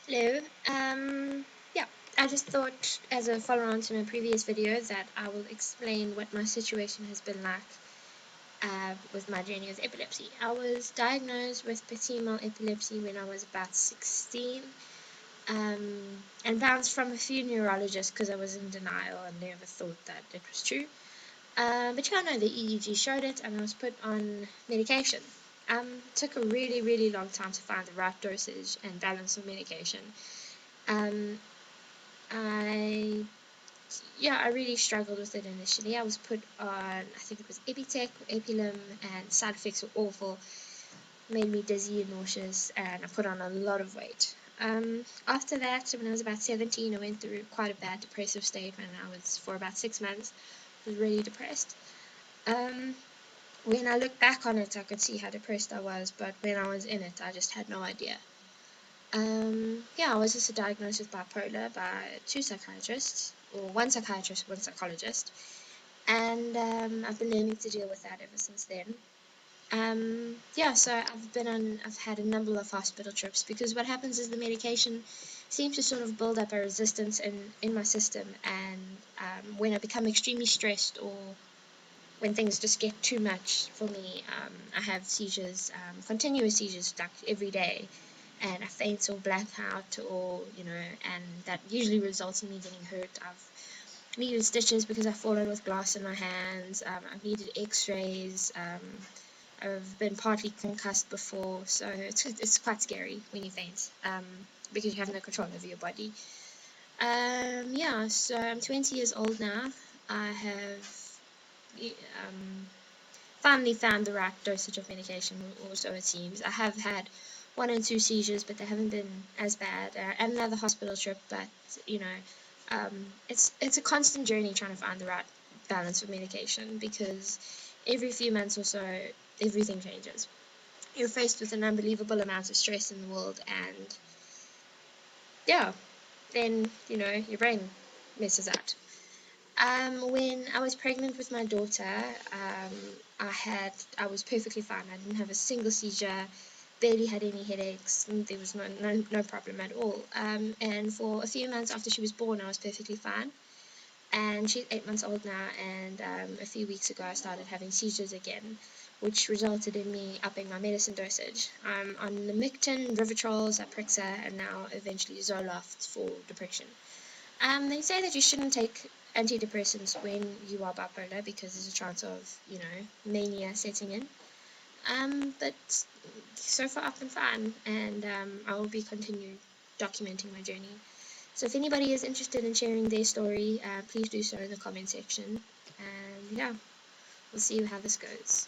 Hello. Yeah, I just thought, as a follow-on to my previous video, that I will explain what my situation has been like with my journey with epilepsy. I was diagnosed with patimal epilepsy when I was about 16, and bounced from a few neurologists because I was in denial and never thought that it was true. But yeah, no, the EEG showed it, and I was put on medication. It took a really, really long time to find the right dosage and balance of medication. Um, I really struggled with it initially. I was put on, I think it was Epitech or Epilum, and side effects were awful, made me dizzy and nauseous, and I put on a lot of weight. After that, when I was about 17, I went through quite a bad depressive state, and I was, for about 6 months, was really depressed. When I look back on it, I could see how depressed I was, but when I was in it, I just had no idea. I was also diagnosed with bipolar by two psychiatrists, or one psychiatrist, one psychologist, and I've been learning to deal with that ever since then. So I've had a number of hospital trips because what happens is the medication seems to sort of build up a resistance in my system, and when I become extremely stressed or when things just get too much for me, I have seizures, continuous seizures, like every day, and I faint or black out, or and that usually results in me getting hurt. I've needed stitches because I've fallen with glass in my hands. I've needed X-rays. I've been partly concussed before, so it's quite scary when you faint, because you have no control over your body. So I'm 20 years old now. I have finally found the right dosage of medication, or so it seems. I have had one and two seizures, but they haven't been as bad. And another hospital trip, but it's a constant journey trying to find the right balance of medication, because every few months or so, everything changes. You're faced with an unbelievable amount of stress in the world, and then your brain messes out. When I was pregnant with my daughter, I was perfectly fine. I didn't have a single seizure, barely had any headaches. There was no problem at all. And for a few months after she was born, I was perfectly fine. And she's 8 months old now, and a few weeks ago I started having seizures again, which resulted in me upping my medicine dosage. I'm on Lamictal, Rivotril, Zyprexa, and now eventually Zoloft for depression. They say that you shouldn't take antidepressants when you are bipolar because there's a chance of, mania setting in. But so far I've been fine, and I will be continuing documenting my journey. So if anybody is interested in sharing their story, please do so in the comment section. And we'll see how this goes.